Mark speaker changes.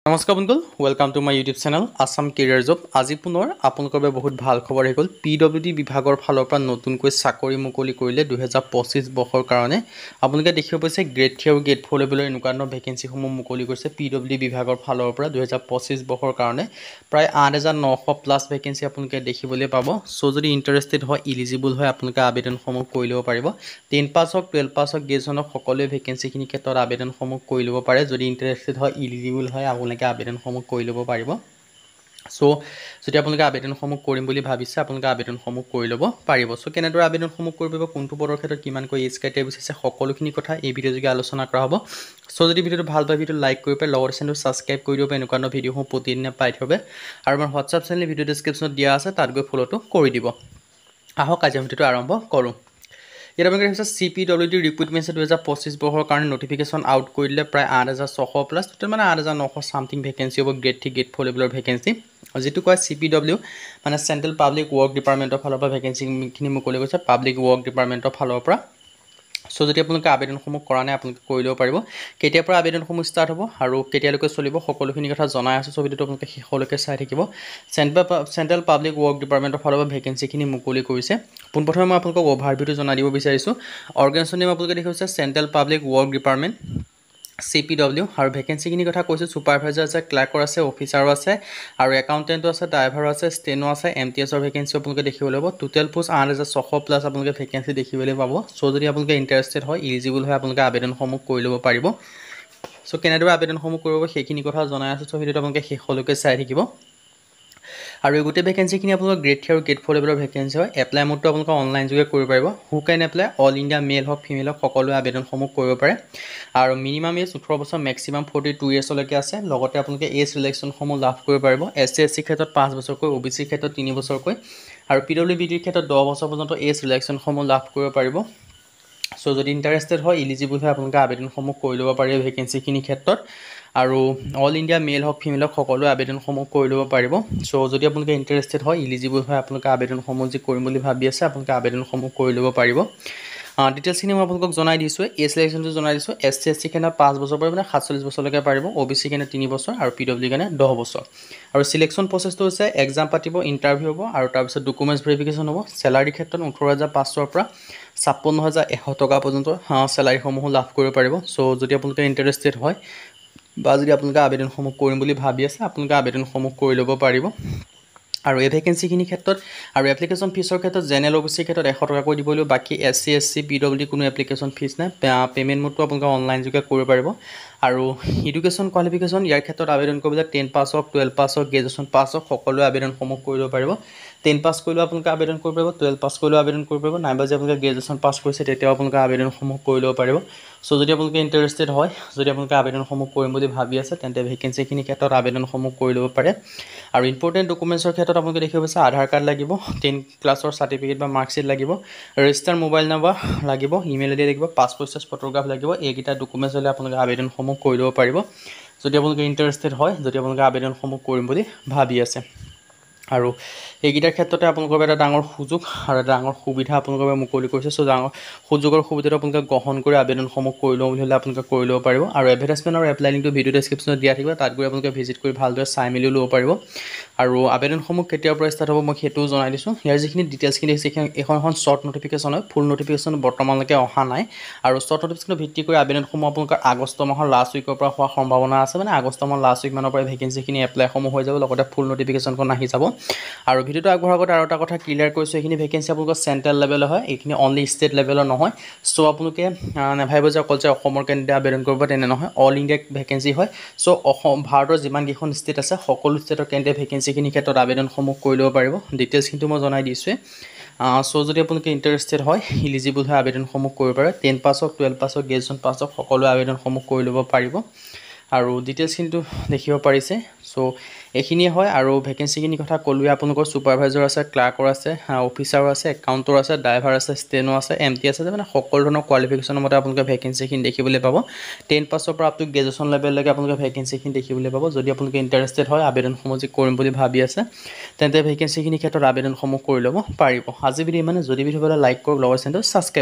Speaker 1: নমস্কাৰ বন্ধুসকল, welcome to my YouTube channel Assam career job. আজি পুনৰ আপোনালোকৰ বাবে বহুত ভাল খবৰ আহি গ'ল। PWD বিভাগৰ ফালৰ পৰা নতুনকৈ চাকৰি মুকলি কৰিলে 2025 বৰ্ষৰ কাৰণে। আপোনালোকে দেখিব পাইছে গ্ৰেড 3 আৰু গ্ৰেড 4 লেভেলৰ এনেকুৱা ধৰণৰ ভেকেঞ্চিসমূহ মুকলি কৰিছে PWD বিভাগৰ ফালৰ পৰা 2025 বৰ্ষৰ কাৰণে। প্ৰায় 8,900 প্লাছ ভেকেঞ্চি আপোনালোকে দেখিবলৈ পাব। চ' যদি ইণ্টাৰেষ্টেড হয়, ইলিজিবল হয়, আপোনালোকে আবেদনসমূহ কৰি ল'ব পাৰিব। 10 পাছ হওক, 12 পাছ হওক, গ্ৰেজুৱেশ্যন হওক, সকলোৱে ভেকেঞ্চিখিনিৰ ক্ষেত্ৰত আবেদনসমূহ কৰি ল'ব পাৰে। যদি ইণ্টাৰেষ্টেড হয়, ইলিজিবল হয়, আপোনালোকে আবেদনসমূহ কৰি ল'ব পাৰিব। চ' যদি আপোনালোকে আবেদনসমূহ কৰিম বুলি ভাবিছে, আপোনালোকে আবেদনসমূহ কৰি ল'ব পাৰিব। চ' কেনেদৰে আবেদনসমূহ কৰিব পাৰিব, কোনটো পদৰ ক্ষেত্ৰত কিমানকৈ এজ ক্ৰাইটেৰিয়া বিচাৰিছে, সকলোখিনি কথা এই ভিডিঅ' যোগে আলোচনা কৰা হ'ব। চ' যদি ভিডিঅ'টো ভাল পায়, ভিডিঅ'টো লাইক কৰি পাই লগতে চেনেলটো ছাবস্ক্ৰাইব কৰি দিব, এনেকুৱা ধৰণৰ ভিডিঅ'সমূহ প্ৰতিদিনে পাই থাকিব। আৰু আমাৰ হোৱাটছআপ চেনেল ভিডিঅ' ডেছক্ৰিপশ্যনত দিয়া আছে, তাত গৈ ফ'ল'টো কৰি দিব। আহক আজি ভিডিঅ'টো আৰম্ভ কৰোঁ। ইয়াত আপোনালোকে দেখিছে CPWD ৰিক্ৰুইটমেণ্ট 2025 বৰ্ষৰ কাৰণে নটিফিকেশ্যন আউট কৰি দিলে। প্ৰায় 8,600 প্লাছ, টোটেল মানে 8,900 চামথিং ভেকেঞ্চি হ'ব গ্ৰেড 3 গ্ৰেড 4 লেভেলৰ ভেকেঞ্চি। যিটো কয় CPW মানে চেণ্ট্ৰেল পাব্লিক ৱৰ্ক ডিপাৰ্টমেণ্টৰ ফালৰ পৰা ভেকেঞ্চিখিনি মুকলি কৰিছে, পাব্লিক ৱৰ্ক ডিপাৰ্টমেণ্টৰ ফালৰ পৰা। চ' যদি আপোনালোকে আবেদনসমূহ কৰা নাই, আপোনালোকে কৰি ল'ব পাৰিব। কেতিয়াৰ পৰা আবেদনসমূহ ষ্টাৰ্ট হ'ব আৰু কেতিয়ালৈকে চলিব, সকলোখিনি কথা জনাই আছোঁ। চ' ভিডিঅ'টো আপোনালোকে শেষলৈকে চাই থাকিব। চেণ্ট্ৰেল পাব্লিক ৱৰ্ক ডিপাৰ্টমেণ্টৰ ফালৰ পৰা ভেকেঞ্চিখিনি মুকলি কৰিছে। পোনপ্ৰথমে মই আপোনালোকক অভাৰভিউটো জনাই দিব বিচাৰিছোঁ। অৰ্গেনাইজেশ্যন নেম আপোনালোকে দেখিছে central public work department CPW। আৰু ভেকেঞ্চিখিনিৰ কথা কৈছোঁ, ছুপাৰভাইজাৰ আছে, ক্লাৰ্কৰ আছে, অফিচাৰো আছে, আৰু একাউণ্টেণ্টো আছে, ড্ৰাইভাৰো আছে, ষ্টেনো আছে, MTSৰ ভেকেঞ্চি আপোনালোকে দেখিবলৈ পাব। টোটেল পোষ্ট 8,600 প্লাছ আপোনালোকে ভেকেঞ্চি দেখিবলৈ পাব। চ' যদি আপোনালোকে ইণ্টাৰেষ্টেড হয়, ইলিজিবল হয়, আপোনালোকে আবেদনসমূহ কৰি ল'ব পাৰিব। চ' কেনেদৰে আবেদনসমূহ কৰিব সেইখিনি কথা জনাই আছোঁ। চ' ভিডিঅ'টো আপোনালোকে শেষলৈকে চাই থাকিব। আৰু এই গোটেই ভেকেঞ্চিখিনি আপোনালোকৰ গ্ৰেড 3 আৰু গ্ৰেড 4 লেভেলৰ ভেকেঞ্চি হয়। এপ্লাই মোডটো আপোনালোকে অনলাইন যোগে কৰিব পাৰিব। হু কেন এপ্লাই, অল ইণ্ডিয়া মেল হওক ফিমেল হওক, সকলোৱে আবেদনসমূহ কৰিব পাৰে। আৰু মিনিমাম এজ 18 বছৰ, মেক্সিমাম 42 ইয়াৰ্ছলৈকে আছে। লগতে আপোনালোকে এজ ৰিলেক্সনসমূহ লাভ কৰিব পাৰিব। SC SC ক্ষেত্ৰত 5 বছৰকৈ, OBC ক্ষেত্ৰত 3 বছৰকৈ, আৰু PWDৰ ক্ষেত্ৰত 10 বছৰ পৰ্যন্ত এজ ৰিলেক্সনসমূহ লাভ কৰিব পাৰিব। চ' যদি ইণ্টাৰেষ্টেড হয়, ইলিজিবল হয়, আপোনালোকে আবেদনসমূহ কৰি ল'ব পাৰিব ভেকেঞ্চিখিনিৰ ক্ষেত্ৰত। আৰু অল ইণ্ডিয়া মেল হওক ফিমেল হওক, সকলোৱে আবেদনসমূহ কৰি ল'ব পাৰিব। চ' যদি আপোনালোকে ইণ্টাৰেষ্টেড হয়, ইলিজিবল হয়, আপোনালোকে আবেদনসমূহ যি কৰিম বুলি ভাবি আছে, আপোনালোকে আবেদনসমূহ কৰি ল'ব পাৰিব। ডিটেইলছখিনি মই আপোনালোকক জনাই দিছোঁ। এজ ৰিলেক্সনটো জনাই দিছোঁ। SC SC কাৰণে 5 বছৰ পাৰিব, মানে 47 বছৰলৈকে পাৰিব। OBC কাৰণে 3 বছৰ, আৰু PWD কাৰণে 10 বছৰ। আৰু চিলেকশ্যন প্ৰচেছটো হৈছে এক্সাম পাতিব, ইণ্টাৰভিউ হ'ব, আৰু তাৰপিছত ডকুমেণ্টছ ভেৰিফিকেশ্যন হ'ব। চেলাৰীৰ ক্ষেত্ৰত 18,500ৰ পৰা 56,100 টকা পৰ্যন্ত চেলাৰীসমূহ লাভ কৰিব পাৰিব। চ' যদি আপোনালোকে ইণ্টাৰেষ্টেড হয়, বা যদি আপোনালোকে আবেদনসমূহ কৰিম বুলি ভাবি আছে, আপোনালোকে আবেদনসমূহ কৰি ল'ব পাৰিব। আৰু এই ভেকেঞ্চিখিনিৰ ক্ষেত্ৰত আৰু এপ্লিকেশ্যন ফিজৰ ক্ষেত্ৰত জেনেৰেল OBCৰ ক্ষেত্ৰত 100 টকাকৈ দিব লাগিব। বাকী SC SC PWD কোনো এপ্লিকেশ্যন ফিজ নাই। পে'মেণ্ট মোডটো আপোনালোকে অনলাইন যোগে কৰিব পাৰিব। আৰু এডুকেশ্যন কোৱালিফিকেশ্যন ইয়াৰ ক্ষেত্ৰত আবেদন কৰিবলৈ 10 পাছ হওক, 12 পাছ হওক, গ্ৰেজুৱেশ্যন পাছ হওক, সকলোৱে আবেদনসমূহ কৰিব পাৰিব। 10 পাছ কৰিলেও আপোনালোকে আবেদন কৰিব পাৰিব, 12 পাছ কৰিলেও আবেদন কৰিব পাৰিব, নাইবা যদি আপোনালোকে গ্ৰেজুৱেশ্যন পাছ কৰিছে, তেতিয়াও আপোনালোকে আবেদনসমূহ কৰি ল'ব পাৰিব। চ' যদি আপোনালোকে ইণ্টাৰেষ্টেড হয়, যদি আপোনালোকে আবেদনসমূহ কৰিম বুলি ভাবি আছে, তেন্তে ভেকেঞ্চিখিনিৰ ক্ষেত্ৰত আবেদনসমূহ কৰি ল'ব পাৰে। আৰু ইম্পৰ্টেণ্ট ডকুমেণ্টছৰ ক্ষেত্ৰত আপোনালোকে দেখিব পাইছে আধাৰ কাৰ্ড লাগিব, 10 ক্লাছৰ চাৰ্টিফিকেট বা মাৰ্কশ্বিট লাগিব, ৰেজিষ্টাৰ মোবাইল নম্বৰ লাগিব, ইমেইল ID লাগিব, পাছপ'ৰ্ট চাইজ ফটোগ্ৰাফ লাগিব। এইকেইটা ডকুমেণ্টছ হ'লে আপোনালোকে আবেদনসমূহ কৰি ল'ব পাৰিব। যদি আপোনালোকে ইণ্টাৰেষ্টেড হয়, যদি আপোনালোকে আবেদনসমূহ কৰিম বুলি ভাবি আছে। আৰু এইকেইটাৰ ক্ষেত্ৰতে আপোনালোকৰ এটা ডাঙৰ সুযোগ আৰু এটা ডাঙৰ সুবিধা আপোনালোকৰ বাবে মুকলি কৰিছে। চ' ডাঙৰ সুযোগৰ সুবিধাটো আপোনালোকে গ্ৰহণ কৰি আবেদনসমূহ কৰি লওঁ বুলি হ'লে আপোনালোকে কৰি ল'ব পাৰিব। আৰু এডভাৰটাইজমেণ্ট আৰু এপ্লাই লিংকটো ভিডিঅ' ডেছক্ৰিপশ্যনত দিয়া থাকিব, তাত গৈ আপোনালোকে ভিজিট কৰি ভালদৰে চাই মেলি ল'ব পাৰিব। আৰু আবেদনসমূহ কেতিয়াৰ পৰা ষ্টাৰ্ট হ'ব মই সেইটোও জনাই দিছোঁ। ইয়াৰ যিখিনি ডিটেইলছখিনি দেখিছে, এখন শ্বৰ্ট নটিফিকেশ্যন হয়, ফুল নটিফিকেশ্যন বৰ্তমানলৈকে অহা নাই। আৰু শ্বৰ্ট নটিফিকেশ্যনত ভিত্তি কৰি আবেদনসমূহ আপোনালোকৰ আগষ্ট মাহৰ লাষ্ট উইকৰ পৰা হোৱাৰ সম্ভাৱনা আছে। মানে আগষ্ট মাহৰ লাষ্ট উইক মানৰ পৰা ভেকেঞ্চিখিনি এপ্লাইসমূহ হৈ যাব, লগতে ফুল নটিফিকেশ্যনখন আহি যাব। আৰু ভিডিঅ'টো আগবঢ়াৰ আগতে আৰু এটা কথা ক্লিয়াৰ কৰিছোঁ, এইখিনি ভেকেঞ্চি আপোনালোকৰ চেণ্ট্ৰেল লেভেলৰ হয়, এইখিনি অনলি ষ্টেট লেভেলৰ নহয়। চ' আপোনালোকে নাভাবিব যে অকল যে অসমৰ কেন্দ্ৰীয় আবেদন কৰিব, তেনে নহয়, অল ইণ্ডিয়া ভেকেঞ্চি হয়। চ' ভাৰতৰ যিমানকেইখন ষ্টেট আছে, সকলো ষ্টেটৰ কেন্দ্ৰীয় ভেকেঞ্চিখিনিৰ ক্ষেত্ৰত আবেদনসমূহ কৰি ল'ব পাৰিব। ডিটেইলছ কিন্তু মই জনাই দিছোঁৱে। চ' যদি আপোনালোকে ইণ্টাৰেষ্টেড হয়, ইলিজিবল হয়, আবেদনসমূহ কৰিব পাৰে। 10 পাছ হওক, 12 পাছ হওক, গ্ৰেজুৱেশ্যন পাছ হওক, সকলোৱে আবেদনসমূহ কৰি ল'ব পাৰিব। আৰু ডিটেইলছখিনিতো দেখিব পাৰিছে। চ' এইখিনিয়ে হয়। আৰু ভেকেঞ্চিখিনিৰ কথা ক'লোৱে, আপোনালোকৰ ছুপাৰভাইজাৰ আছে, ক্লাৰ্কৰ আছে, অফিচাৰো আছে, একাউণ্টৰ আছে, ড্ৰাইভাৰ আছে, ষ্টেনো আছে, MTS আছে, মানে সকলো ধৰণৰ কোৱালিফিকেশ্যনৰ মতে আপোনালোকে ভেকেঞ্চিখিনি দেখিবলৈ পাব। 10 পাছৰ পৰা আপ টু গ্ৰেজুৱেশ্যন লেভেললৈকে আপোনালোকে ভেকেঞ্চিখিনি দেখিবলৈ পাব। যদি আপোনালোকে ইণ্টাৰেষ্টেড হয়, আবেদনসমূহ যি কৰিম বুলি ভাবি আছে, তেন্তে ভেকেঞ্চিখিনিৰ ক্ষেত্ৰত আবেদনসমূহ কৰি ল'ব পাৰিব। আজি ভিডিঅ' ইমানে। যদি ভিডিঅ' লাইক কৰক, লগৰ চেনেলটো ছাবস্ক্ৰাইব